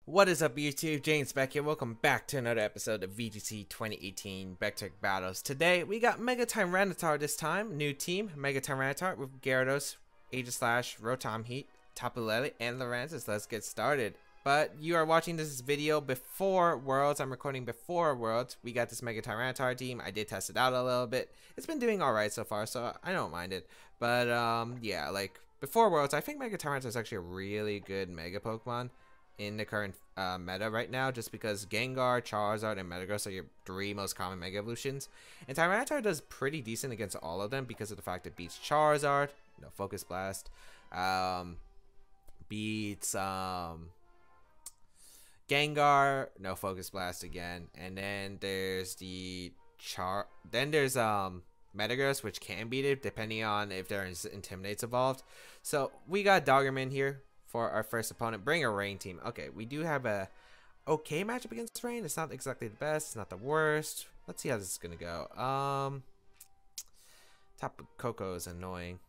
What is up, YouTube? James back here. Welcome back to another episode of VGC 2018 Vector Battles. Today, we got Mega Tyranitar this time. New team, Mega Tyranitar with Gyarados, Aegislash, Rotom Heat, Tapu Lele, and Lurantis. Let's get started. But you are watching this video before Worlds. I'm recording before Worlds. We got this Mega Tyranitar team. I did test it out a little bit. It's been doing alright so far, so I don't mind it. But, yeah, like, before Worlds, I think Mega Tyranitar is actually a really good Mega Pokemon in the current meta right now, just because Gengar, Charizard, and Metagross are your three most common Mega Evolutions. And Tyranitar does pretty decent against all of them because of the fact it beats Charizard, no Focus Blast, beats Gengar, no Focus Blast again, and then there's the Metagross, which can beat it depending on if there's Intimidate's evolved. So we got Doggerman here for our first opponent. Bring a Rain team. Okay, we do have a okay matchup against Rain. It's not exactly the best. It's not the worst. Let's see how this is gonna go. Tapu Koko is annoying.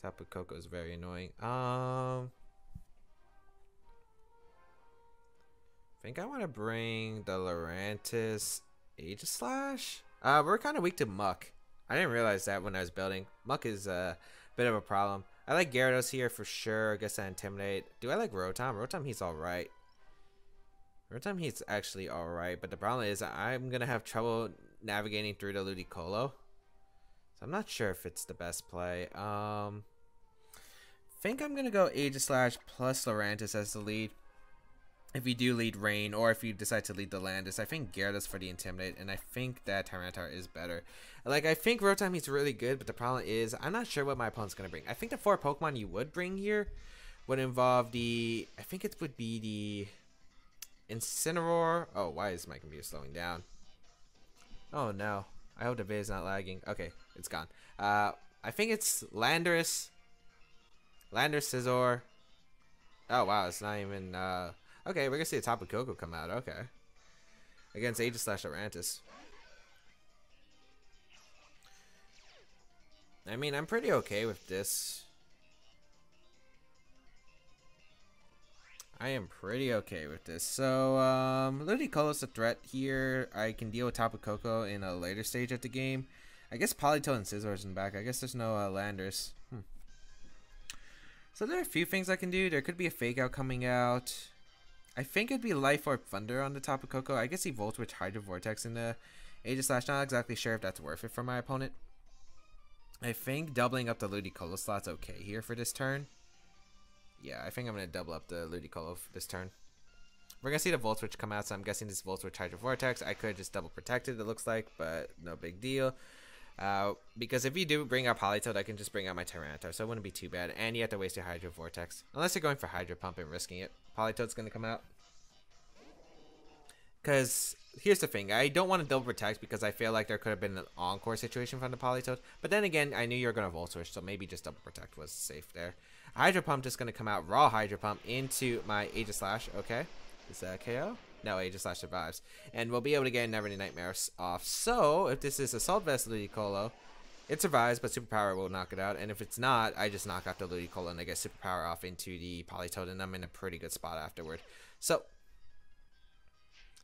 Tapu Koko is very annoying. I think I want to bring the Lurantis Aegislash. We're kind of weak to Muck. I didn't realize that when I was building. Muck is a bit of a problem. I like Gyarados here for sure. I guess I Intimidate. Do I like Rotom? Rotom Heat's alright. Rotom Heat's actually alright, but the problem is I'm going to have trouble navigating through the Ludicolo. So I'm not sure if it's the best play. Think I'm going to go Aegislash plus Lurantis as the lead. If you do lead Rain, or if you decide to lead the Landis, I think Gyarados for the Intimidate, and I think that Tyranitar is better. Like, I think Rotom Heat's really good, but the problem is, I'm not sure what my opponent's going to bring. I think the 4 Pokemon you would bring here would involve the, I think it would be the Incineroar. Oh, why is my computer slowing down? Oh no, I hope the video is not lagging. Okay, it's gone. I think it's Landorus, Scizor. Oh wow, it's not even, okay, we're gonna see a Tapu Koko come out. Okay. Against Aegislash Lurantis. I mean, I'm pretty okay with this. I am pretty okay with this. So, Ludicolo's a threat here. I can deal with Tapu Koko in a later stage of the game. I guess Politoed and Scizor's in the back. I guess there's no Landers. So there are a few things I can do. There could be a Fake Out coming out. I think it'd be Life Orb Thunder on the Tapu Koko. I guess he Volt Switch Hydro Vortex in the Aegislash. Not exactly sure if that's worth it for my opponent. I think doubling up the Ludicolo slot's okay here for this turn. Yeah, I think I'm going to double up the Ludicolo for this turn. We're going to see the Volt Switch come out, so I'm guessing this Volt Switch Hydro Vortex. I could just double protect it, it looks like, but no big deal. Because if you do bring out Politoed, I can just bring out my Tyranitar, so it wouldn't be too bad. And you have to waste your Hydro Vortex. Unless you're going for Hydro Pump and risking it. Politoed's going to come out. Because here's the thing, I don't want to double protect because I feel like there could have been an encore situation from the Politoed. But then again, I knew you were going to Volt Switch, so maybe just double protect was safe there. Hydro Pump just going to come out, raw Hydro Pump into my Aegislash. Okay, is that KO? No, Aegislash survives. And we'll be able to get Never Ending Nightmares off. So, if this is Assault Vest Ludicolo, it survives, but Superpower will knock it out. And if it's not, I just knock out the Ludicolo and I get Superpower off into the Politoed, and I'm in a pretty good spot afterward. So,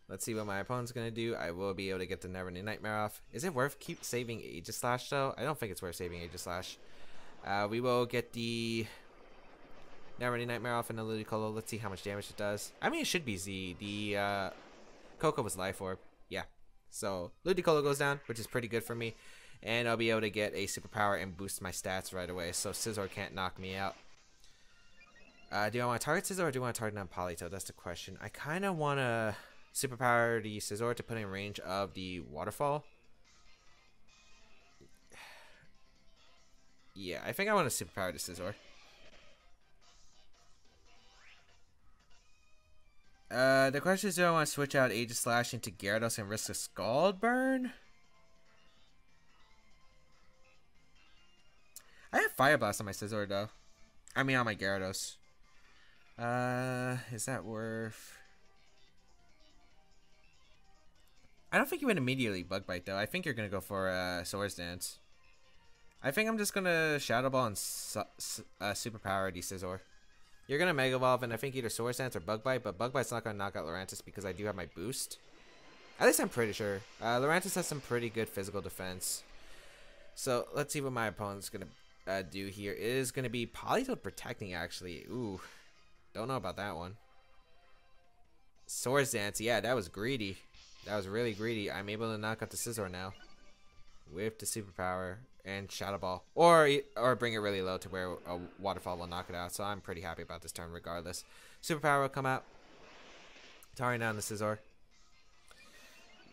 let's see what my opponent's going to do. I will be able to get the Never Ending Nightmare off. Is it worth keep saving Aegislash, though? I don't think it's worth saving Aegislash. We will get the Never Ending Nightmare off in the Ludicolo. Let's see how much damage it does. I mean, it should be Z. The Koko was Life Orb. Yeah. So, Ludicolo goes down, which is pretty good for me. And I'll be able to get a Superpower and boost my stats right away. So, Scizor can't knock me out. Do I want to target Scizor or do I want to target on Politoed? That's the question. I kind of want to Superpower the Scizor to put in range of the Waterfall. Yeah, I think I want to Superpower the Scizor. The question is, do I want to switch out Aegislash into Gyarados and risk a Scald Burn? I have Fire Blast on my Scizor, though. I mean, on my Gyarados. Is that worth... I don't think you would immediately Bug Bite, though. I think you're going to go for Swords Dance. I think I'm just going to Shadow Ball and Superpower the Scizor. You're gonna Mega Evolve, and I think either Swords Dance or Bug Bite, but Bug Bite's not gonna knock out Lurantis because I do have my boost. At least I'm pretty sure. Lurantis has some pretty good physical defense. So let's see what my opponent's gonna do here. It is gonna be Politoed protecting, actually. Ooh, don't know about that one. Swords Dance, yeah, that was greedy. That was really greedy. I'm able to knock out the Scizor now with the superpower and Shadow Ball, or bring it really low to where a Waterfall will knock it out. So I'm pretty happy about this turn regardless. Superpower will come out, tarring down the Scizor.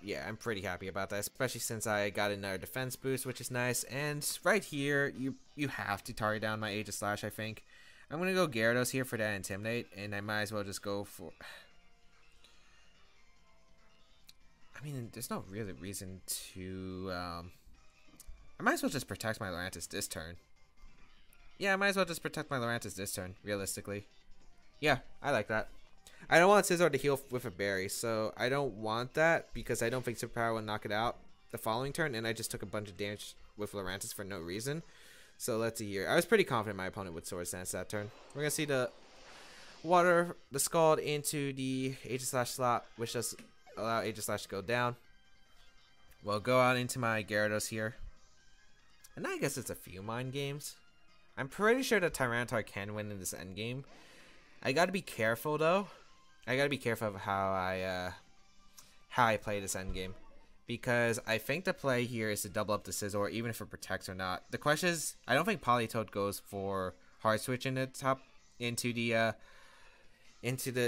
Yeah, I'm pretty happy about that, especially since I got another defense boost, which is nice. And right here, you have to tarry down my Aegislash, I think. I'm gonna go Gyarados here for that Intimidate, and I might as well just go for. I mean, there's no really reason to. I might as well just protect my Lurantis this turn. Yeah, I might as well just protect my Lurantis this turn, realistically. Yeah, I like that. I don't want Scizor to heal with a berry, so I don't want that because I don't think Superpower will knock it out the following turn, and I just took a bunch of damage with Lurantis for no reason. So let's see here. I was pretty confident my opponent would Swords Dance that turn. We're going to see the Scald into the Aegislash slot, which does allow Aegislash to go down. We'll go out into my Gyarados here. And I guess it's a few mind games. I'm pretty sure that Tyranitar can win in this endgame. I gotta be careful though. I gotta be careful of how I play this endgame, because I think the play here is to double up the Scizor, even if it protects or not. The question is, I don't think Politoed goes for hard switch into the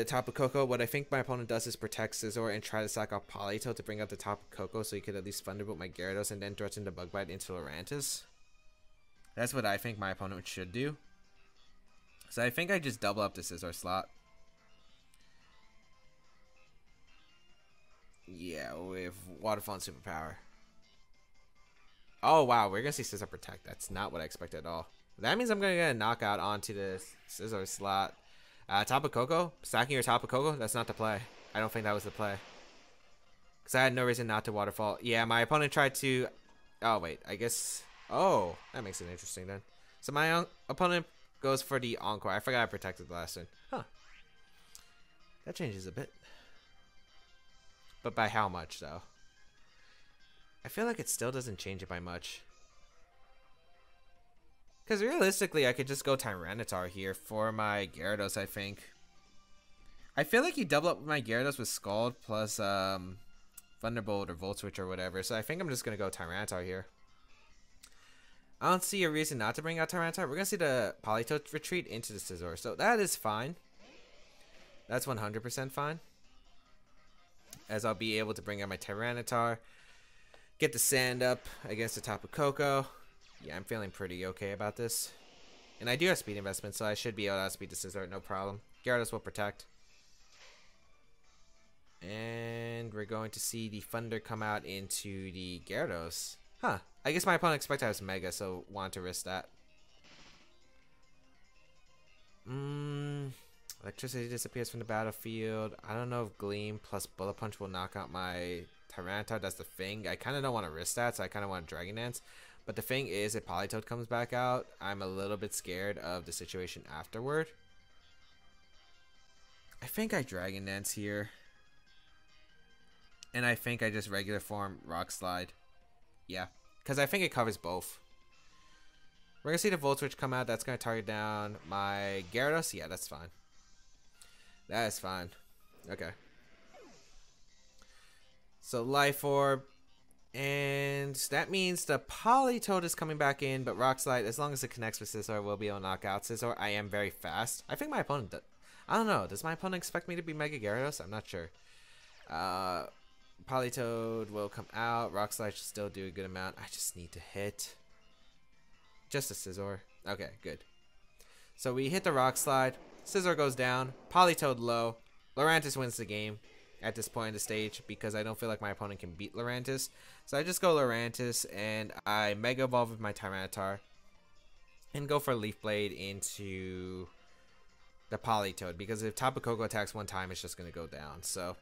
Tapu Koko. What I think my opponent does is protect Scizor and try to sack off Politoed to bring out the Tapu Koko, so he could at least Thunderbolt my Gyarados and then threaten the Bug Bite into Lurantis. That's what I think my opponent should do. So I think I just double up the Scizor slot. Yeah, with Waterfall and Superpower. Oh wow, we're gonna see Scizor protect. That's not what I expected at all. That means I'm gonna get a knockout onto the Scizor slot. Tapu Koko? Stacking your Tapu Koko? That's not the play. I don't think that was the play. Because I had no reason not to Waterfall. Yeah, my opponent tried to. Oh wait, I guess. Oh, that makes it interesting then. So my opponent goes for the Encore. I forgot I protected the last turn. Huh. That changes a bit. But by how much, though? I feel like it still doesn't change it by much. Because realistically, I could just go Tyranitar here for my Gyarados, I think. I feel like you double up my Gyarados with Scald plus Thunderbolt or Volt Switch or whatever. So I think I'm just going to go Tyranitar here. I don't see a reason not to bring out Tyranitar. We're going to see the Politoed retreat into the Scizor. So that is fine. That's 100% fine. As I'll be able to bring out my Tyranitar. Get the sand up against the Tapu Koko. Yeah, I'm feeling pretty okay about this. And I do have speed investment, so I should be able to outspeed the Scizor, no problem. Gyarados will protect. And we're going to see the Thunder come out into the Gyarados. Huh. I guess my opponent expected I was Mega, so wanted to risk that. Electricity disappears from the battlefield. I don't know if Gleam plus Bullet Punch will knock out my Tyranitar. That's the thing. I kind of don't want to risk that, so I kind of want to Dragon Dance. But the thing is, if Politoed comes back out, I'm a little bit scared of the situation afterward. I think I Dragon Dance here. And I think I just regular form Rock Slide. Yeah, because I think it covers both. We're going to see the Volt Switch come out. That's going to target down my Gyarados. Yeah, that's fine. That is fine. Okay. So Life Orb. And that means the Politoed is coming back in, but Rock Slide, as long as it connects with Scizor, we'll be able to knock out Scizor. I am very fast. I think my opponent does. I don't know. Does my opponent expect me to be Mega Gyarados? I'm not sure. Politoed will come out. Rock Slide should still do a good amount. I just need to hit. Just a Scizor. Okay, good. So we hit the Rock Slide. Scizor goes down. Politoed low. Lurantis wins the game at this point in the stage because I don't feel like my opponent can beat Lurantis. So I just go Lurantis and I Mega Evolve with my Tyranitar and go for Leaf Blade into the Politoed because if Tapu Koko attacks one time, it's just going to go down. So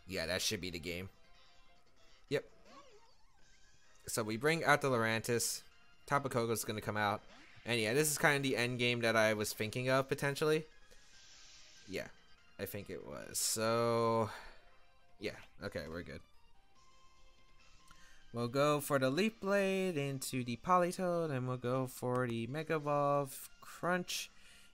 yeah, that should be the game. Yep. So we bring out the Lurantis. Tapu Koko is going to come out. And yeah, this is kind of the end game that I was thinking of potentially. Yeah, I think it was. So, yeah. Okay, we're good. We'll go for the Leaf Blade into the Politoed, and we'll go for the Mega Evolve Crunch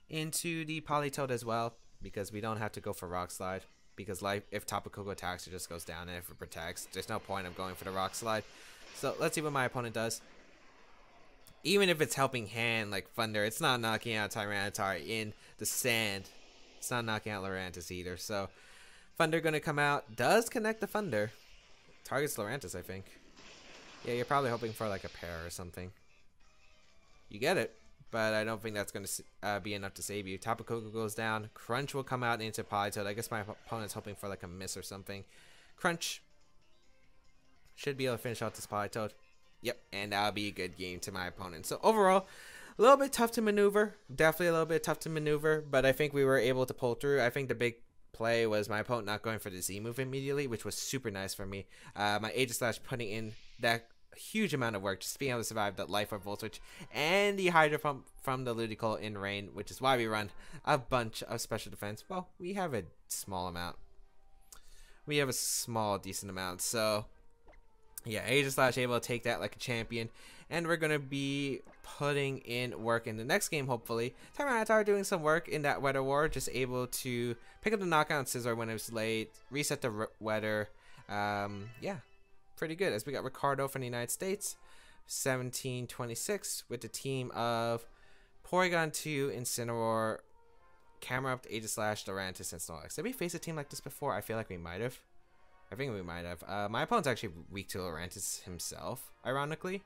into the Politoed as well, because we don't have to go for Rock Slide. Because if Tapu Koko attacks, it just goes down, and if it protects, there's no point of going for the Rock Slide. So let's see what my opponent does. Even if it's helping hand like Thunder, it's not knocking out Tyranitar in the sand. It's not knocking out Lurantis either. So Thunder gonna come out, does connect the Thunder. Targets Lurantis, I think. Yeah, you're probably hoping for like a pair or something. You get it, but I don't think that's going to be enough to save you. Tapu Koko goes down. Crunch will come out into Politoed. I guess my opponent's hoping for like a miss or something. Crunch should be able to finish out this Politoed. Yep, and that'll be a good game to my opponent. So overall, a little bit tough to maneuver. Definitely a little bit tough to maneuver, but I think we were able to pull through. I think the big play was my opponent not going for the Z move immediately, which was super nice for me. My Aegislash putting in that huge amount of work just being able to survive that Life Orb Volt Switch and the Hydro Pump from the Ludicolo in rain, which is why we run a bunch of special defense. Well, we have a small amount. We have a small, decent amount. So, yeah, Aegislash able to take that like a champion. And we're going to be putting in work in the next game, hopefully. Tyranitar doing some work in that Weather War. Just able to pick up the knockout Scizor when it was late. Reset the weather. Yeah, pretty good. As we got Ricardo from the United States. 1726 with the team of Porygon 2, Incineroar, Camerupt, Aegislash, Lurantis, and Snorlax. Did we face a team like this before? I feel like we might have. I think we might have. My opponent's actually weak to Lurantis himself, ironically.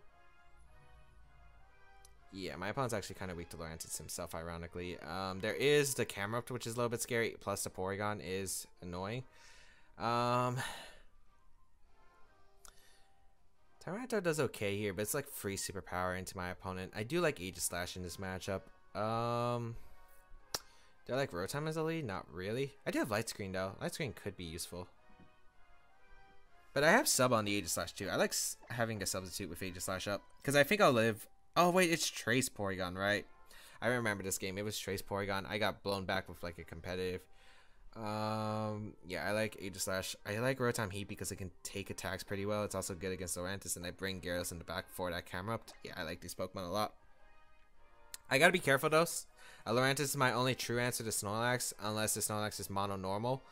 Yeah, my opponent's actually kind of weak to Lurantis himself, ironically. There is the Camerupt, which is a little bit scary, plus the Porygon is annoying. Tyranitar does okay here, but it's like free superpower into my opponent. I do like Aegislash in this matchup. Do I like Rotom as a lead? Not really. I do have Light Screen though. Light Screen could be useful. But I have sub on the Aegislash too. I like having a substitute with Aegislash up, because I think I'll live. Oh wait, it's Trace Porygon, right? I remember this game. It was Trace Porygon. I got blown back with like a competitive. Yeah, I like Aegislash. I like Rotom Heat because it can take attacks pretty well. It's also good against Lurantis, and I bring Gyarados in the back for that Camerupt. Yeah, I like these Pokemon a lot. I gotta be careful though. Lurantis is my only true answer to Snorlax, unless the Snorlax is mono normal,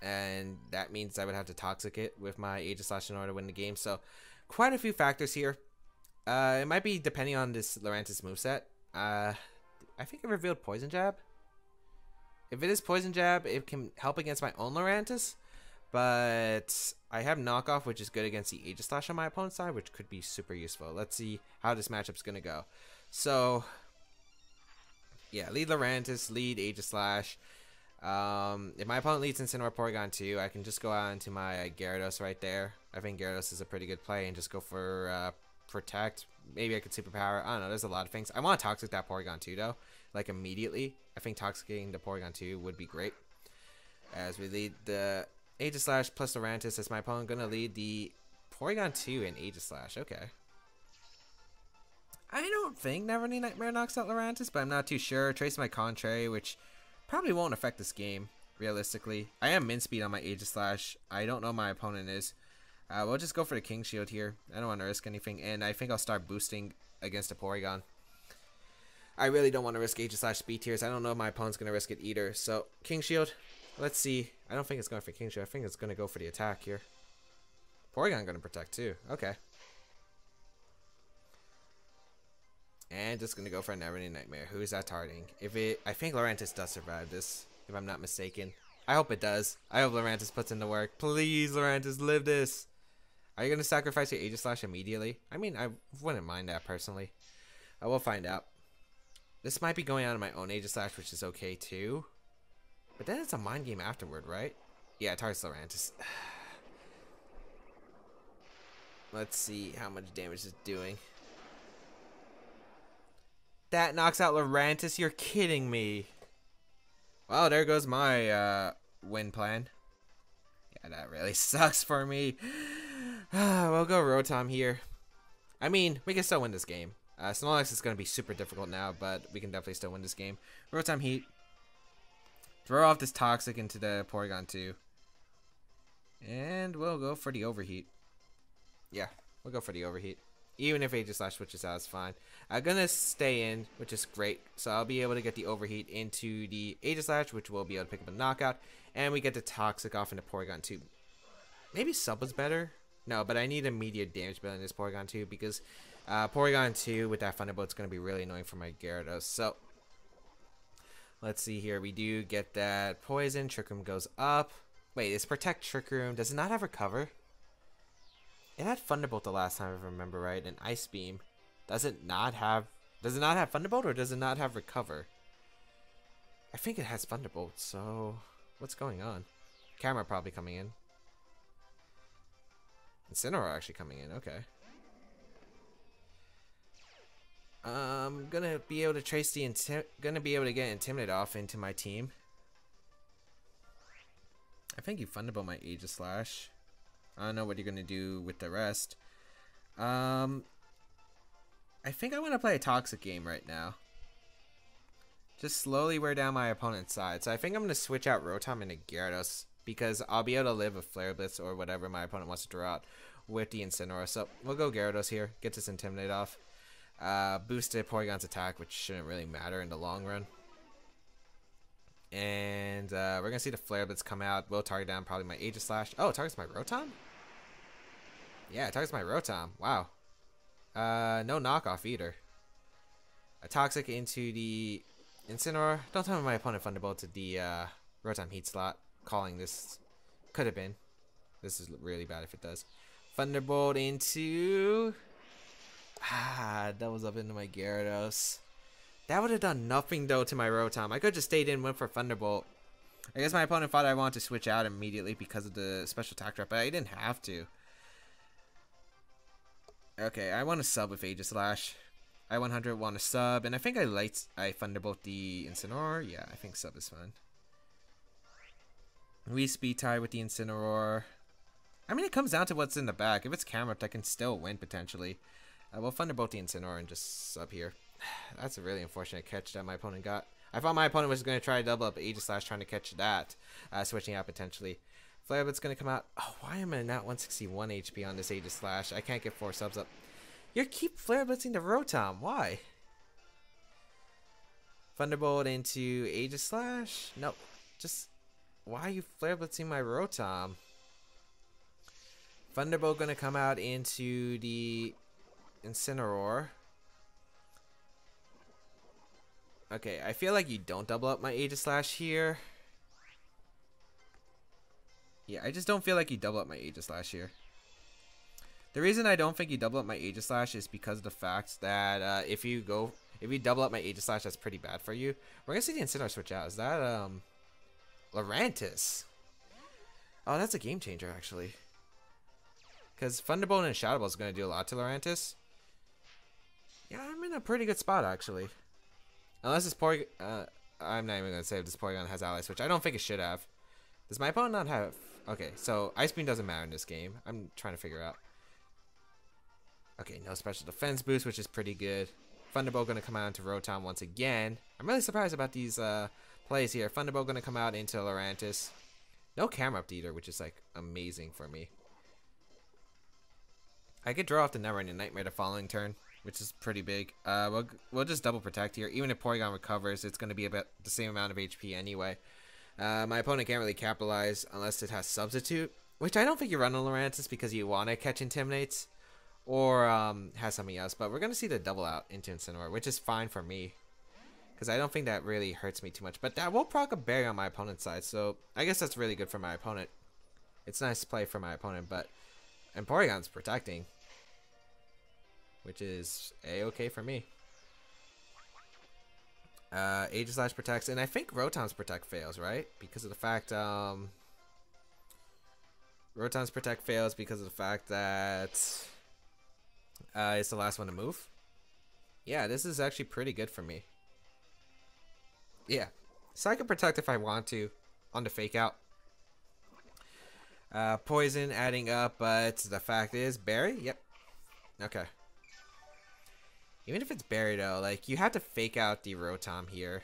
and that means I would have to Toxic it with my Aegislash in order to win the game. So, quite a few factors here. It might be depending on this Lurantis moveset. I think it revealed Poison Jab. If it is Poison Jab, it can help against my own Lurantis. But I have Knockoff, which is good against the Aegislash on my opponent's side, which could be super useful. Let's see how this matchup's going to go. So, yeah, lead Lurantis, lead Aegislash. If my opponent leads Incineroar Porygon 2, I can just go out into my Gyarados right there. I think Gyarados is a pretty good play and just go for Protect. Maybe I could Superpower. I don't know. There's a lot of things. I want to Toxic that Porygon 2, though. Like, immediately. I think Toxicating the Porygon 2 would be great. As we lead the Aegislash plus Lurantis, is my opponent going to lead the Porygon 2 and Aegislash? Okay. I don't think Neverending Nightmare knocks out Lurantis, but I'm not too sure. Trace my Contrary, which probably won't affect this game, realistically. I am min speed on my Aegislash. I don't know my opponent is. We'll just go for the King Shield here. I don't want to risk anything, and I think I'll start boosting against a Porygon. I really don't want to risk Aegislash speed tiers. I don't know if my opponent's going to risk it either. So, King Shield. Let's see. I don't think it's going for King Shield. I think it's going to go for the attack here. Porygon going to protect too. Okay. And just going to go for a Neverending Nightmare. Who is that targeting? I think Lurantis does survive this, if I'm not mistaken. I hope it does. I hope Lurantis puts in the work. Please, Lurantis, live this. Are you going to sacrifice your Aegislash immediately? I mean, I wouldn't mind that personally. I will find out. This might be going out of my own Aegislash, which is okay too. But then it's a mind game afterward, right? Yeah, it targets Lurantis. Let's see how much damage it's doing. That knocks out Lurantis? You're kidding me. Well, there goes my win plan. Yeah, that really sucks for me. We'll go Rotom here. I mean, we can still win this game. Snorlax is going to be super difficult now, but we can definitely still win this game. Rotom Heat. Throw off this Toxic into the Porygon 2. And we'll go for the Overheat. Yeah, we'll go for the Overheat. Even if Aegislash switches out, it's fine. I'm gonna stay in, which is great. So I'll be able to get the Overheat into the Aegislash, which will be able to pick up a Knockout. And we get the Toxic off into Porygon 2. Maybe Sub was better? No, but I need immediate damage building this Porygon 2 because Porygon 2 with that Thunderbolt is going to be really annoying for my Gyarados. So let's see here. We do get that Poison. Trick Room goes up. Wait, is Protect Trick Room? Does it not have Recover? It had Thunderbolt the last time, if I remember right, and Ice Beam. Does it not have Thunderbolt, or does it not have Recover? I think it has Thunderbolt, so what's going on? Camera probably coming in. Incineroar actually coming in, okay. Gonna be able to trace the gonna be able to get Intimidate off into my team. I think you Thunderbolt my Aegislash. I don't know what you're gonna do with the rest. I think I want to play a Toxic game right now. Just slowly wear down my opponent's side. So I think I'm gonna switch out Rotom into Gyarados because I'll be able to live a Flare Blitz or whatever my opponent wants to draw out with the Incineroar. So we'll go Gyarados here. Get this Intimidate off. Boosted Porygon's attack, which shouldn't really matter in the long run. And we're gonna see the Flare Blitz come out. We'll target down probably my Aegislash. Oh, it targets my Rotom? Yeah, it targets my Rotom. Wow. No knockoff either. A Toxic into the Incineroar. Don't tell me my opponent Thunderbolted the Rotom Heat slot. Calling this. Could have been. This is really bad if it does. Thunderbolt into... that was up into my Gyarados. That would have done nothing though to my Rotom. I could have just stayed in, went for Thunderbolt. I guess my opponent thought I wanted to switch out immediately because of the special attack drop, but I didn't have to. Okay, I want to sub with Aegislash. I 100 want to sub, and I think I Thunderbolt the Incineroar. Yeah, I think sub is fine. We speed tie with the Incineroar. I mean, it comes down to what's in the back. If it's Camerupt, I can still win potentially. We'll Thunderbolt the Incineroar and just sub here. That's a really unfortunate catch that my opponent got. I thought my opponent was going to try to double up Aegislash trying to catch that. Switching out potentially. Flare Blitz going to come out. Oh, why am I not 161 HP on this Aegislash? I can't get 4 subs up. You keep Flare Blitzing the Rotom. Why? Thunderbolt into Aegislash? Nope. Just, why are you Flare Blitzing my Rotom? Thunderbolt going to come out into the Incineroar. Okay, I feel like you don't double up my Aegislash here. Yeah, I just don't feel like you double up my Aegislash here. The reason I don't think you double up my Aegislash is because of the fact that if you double up my Aegislash, that's pretty bad for you. We're gonna see the Incineroar switch out. Is that Lurantis? Oh, that's a game changer actually. Because Thunderbolt and Shadow Ball is gonna do a lot to Lurantis. Yeah, I'm in a pretty good spot actually. Unless this Porygon, I'm not even gonna say if this Porygon has Ally Switch. I don't think it should have. Does my opponent not have? Okay, so Ice Beam doesn't matter in this game. I'm trying to figure out. Okay, no special defense boost, which is pretty good. Thunderbolt gonna come out into Rotom once again. I'm really surprised about these plays here. Thunderbolt gonna come out into Lurantis. No Camerupt either, which is like amazing for me. I could draw off the Never Ending Nightmare the following turn, which is pretty big. We'll just double protect here. Even if Porygon recovers, it's going to be about the same amount of HP anyway. My opponent can't really capitalize unless it has Substitute, which I don't think you run on Lurantis because you want to catch Intimidates or has something else. But we're going to see the double out into Incineroar, which is fine for me because I don't think that really hurts me too much. But that will proc a berry on my opponent's side, so I guess that's really good for my opponent. It's nice play for my opponent, and Porygon's protecting, which is a-okay for me. Aegislash protects, and I think Rotom's protect fails, right? Because of the fact Rotom's protect fails because of the fact that it's the last one to move. Yeah, this is actually pretty good for me. Yeah, so I can protect if I want to on the fake out. Poison adding up, but the fact is berry. Yep. Okay. Even if it's berry though, like you have to fake out the Rotom here.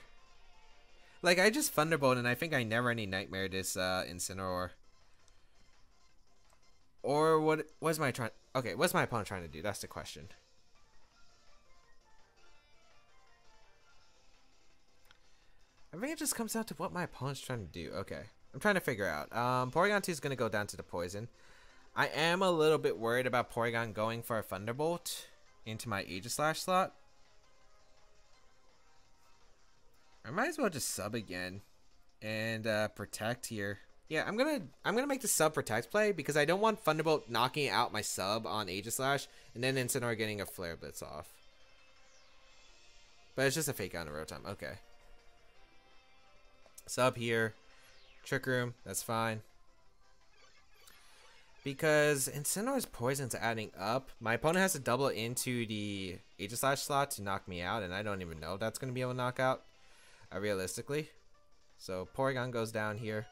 Like, I just Thunderbolt, and I think I never any Nightmare this Incineroar. Or what was my trying... Okay, what's my opponent trying to do? That's the question. I think it just comes down to what my opponent's trying to do. Okay, I'm trying to figure out. Porygon 2 is going to go down to the Poison. I am a little bit worried about Porygon going for a Thunderbolt into my Aegislash slot. I might as well just sub again and protect here. Yeah, I'm gonna make the sub protect play because I don't want Thunderbolt knocking out my sub on Aegislash and then Incineroar getting a Flare Blitz off. But it's just a fake out in Rotom. Okay. Sub here. Trick Room, that's fine. Because Incineroar's poison's adding up. My opponent has to double into the Aegislash slot to knock me out, and I don't even know if that's going to be able to knock out realistically. So Porygon goes down here.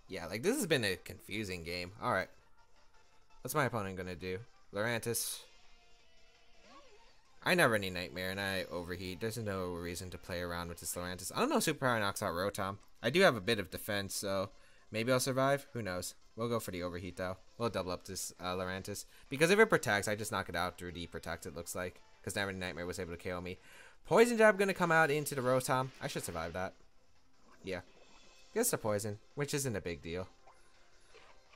Yeah, like this has been a confusing game. Alright. What's my opponent going to do? Lurantis. I never need Nightmare and I overheat. There's no reason to play around with this Lurantis. I don't know if Superpower knocks out Rotom. I do have a bit of defense, so maybe I'll survive. Who knows? We'll go for the overheat though. We'll double up this Lurantis. Because if it protects, I just knock it out through the protect, it looks like. Because never Nightmare was able to KO me. Poison Jab going to come out into the Rotom. I should survive that. Yeah. Gets the Poison, which isn't a big deal.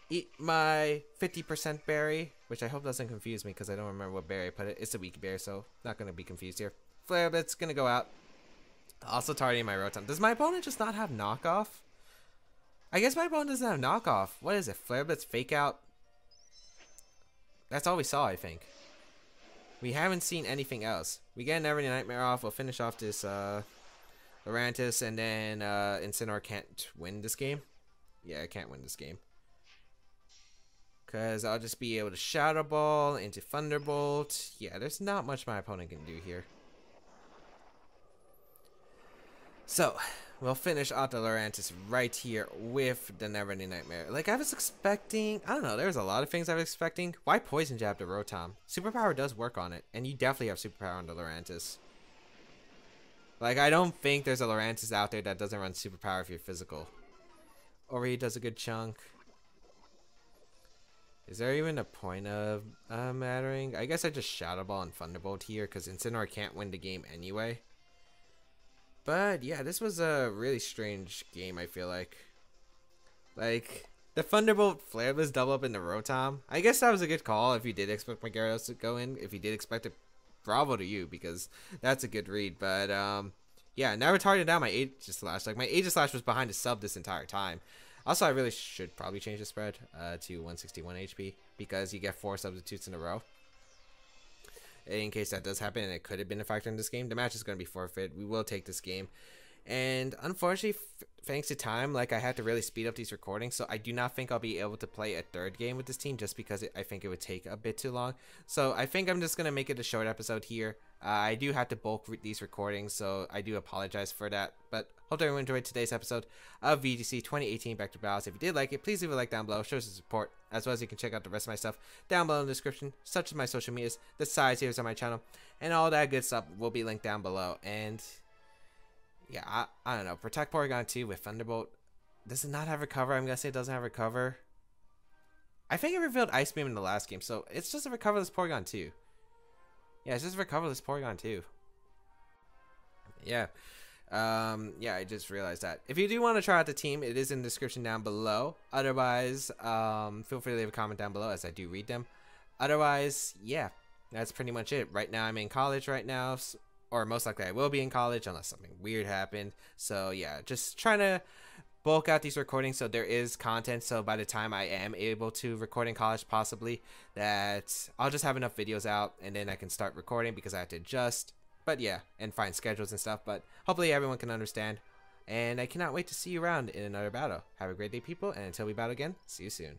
Eat my 50% berry, which I hope doesn't confuse me because I don't remember what berry I put it. It's a weak berry, so not going to be confused here. Flare Blitz going to go out. Also targeting my Rotom. Does my opponent just not have knockoff? I guess my opponent doesn't have knockoff. What is it? Flare Blitz, fake out? That's all we saw, I think. We haven't seen anything else. We get an Every Nightmare off. We'll finish off this Lurantis, and then Incineroar can't win this game. Yeah, I can't win this game. Because I'll just be able to Shadow Ball into Thunderbolt. Yeah, there's not much my opponent can do here. So, we'll finish off the Lurantis right here with the Neverending Nightmare. Like, I was expecting... I don't know, there's a lot of things I was expecting. Why Poison Jab to Rotom? Superpower does work on it, and you definitely have Superpower on the Lurantis. Like, I don't think there's a Lurantis out there that doesn't run Superpower if you're physical. Overheat does a good chunk. Is there even a point of mattering? I guess I just Shadow Ball and Thunderbolt here because Incineroar can't win the game anyway. But yeah, this was a really strange game, I feel like. Like, the Thunderbolt Flare Blitz double up in the Rotom. I guess that was a good call if you did expect my Gyarados to go in. If you did expect it, bravo to you because that's a good read. But yeah, never targeted down my Aegislash. Like, my Aegislash was behind the sub this entire time. Also, I really should probably change the spread to 161 HP because you get 4 substitutes in a row. In case that does happen, and it could have been a factor in this game, the match is going to be forfeit. We will take this game. And unfortunately, thanks to time, like I had to really speed up these recordings, so I do not think I'll be able to play a third game with this team just because I think it would take a bit too long. So I think I'm just going to make it a short episode here. I do have to bulk these recordings, so I do apologize for that. But hope everyone enjoyed today's episode of VGC 2018 Back to Battles. If you did like it, please leave a like down below. Show some support, as well as you can check out the rest of my stuff down below in the description, such as my social medias, the size here on my channel, and all that good stuff will be linked down below. And yeah, I don't know. Protect Porygon 2 with Thunderbolt. Does it not have Recover? I'm going to say it doesn't have Recover. I think it revealed Ice Beam in the last game, so it's just a Recoverless Porygon 2. Yeah, it's just a Recoverless Porygon 2. Yeah. Yeah, I just realized that. If you do want to try out the team, it is in the description down below. Otherwise, feel free to leave a comment down below as I do read them. Otherwise, yeah, that's pretty much it. Right now, I'm in college right now. Or most likely I will be in college unless something weird happened. So yeah, just trying to bulk out these recordings so there is content. So by the time I am able to record in college, possibly, that I'll just have enough videos out and then I can start recording because I have to adjust. But yeah, and find schedules and stuff. But hopefully everyone can understand. And I cannot wait to see you around in another battle. Have a great day, people. And until we battle again, see you soon.